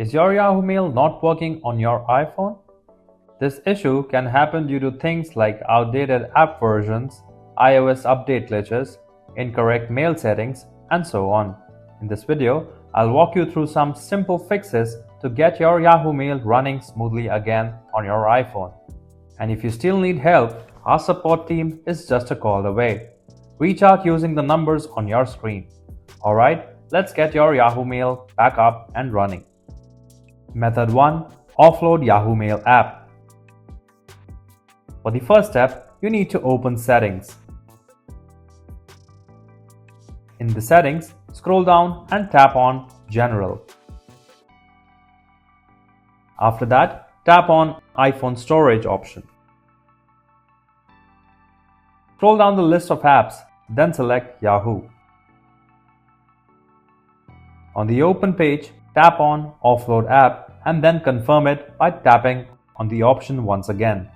Is your Yahoo Mail not working on your iPhone? This issue can happen due to things like outdated app versions, iOS update glitches, incorrect mail settings, and so on. In this video, I'll walk you through some simple fixes to get your Yahoo Mail running smoothly again on your iPhone. And if you still need help, our support team is just a call away. Reach out using the numbers on your screen. Alright, let's get your Yahoo Mail back up and running. Method 1. Offload Yahoo Mail app. For the first step, you need to open Settings. In the Settings, scroll down and tap on General. After that, tap on iPhone Storage option. Scroll down the list of apps, then select Yahoo. On the Open page, tap on Offload app and then confirm it by tapping on the option once again.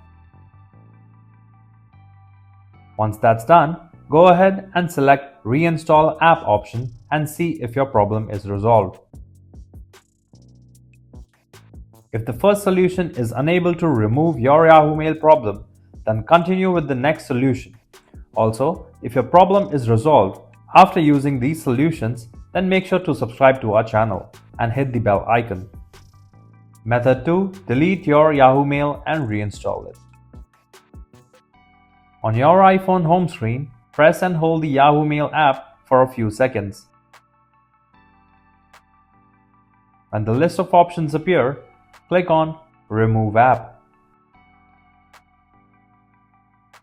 Once that's done, go ahead and select Reinstall app option and see if your problem is resolved. If the first solution is unable to remove your Yahoo Mail problem, then continue with the next solution. Also, if your problem is resolved after using these solutions, then make sure to subscribe to our channel and hit the bell icon. Method 2. Delete your Yahoo Mail and reinstall it. On your iPhone home screen, press and hold the Yahoo Mail app for a few seconds. When the list of options appear, click on Remove App.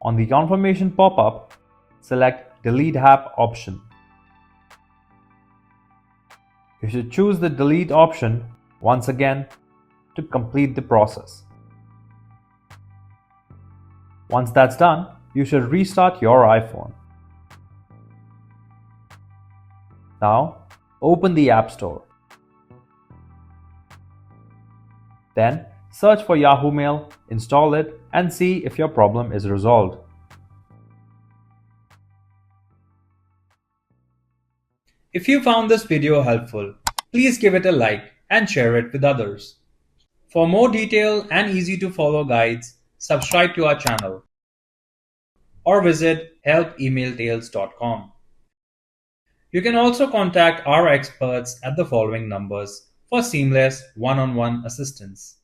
On the confirmation pop-up, select Delete App option. You should choose the Delete option once again to complete the process. Once that's done, you should restart your iPhone. Now, open the App Store. Then, search for Yahoo Mail, install it, and see if your problem is resolved. If you found this video helpful, please give it a like and share it with others. For more detailed and easy to follow guides, subscribe to our channel or visit help-emailtails.com. You can also contact our experts at the following numbers for seamless one-on-one assistance.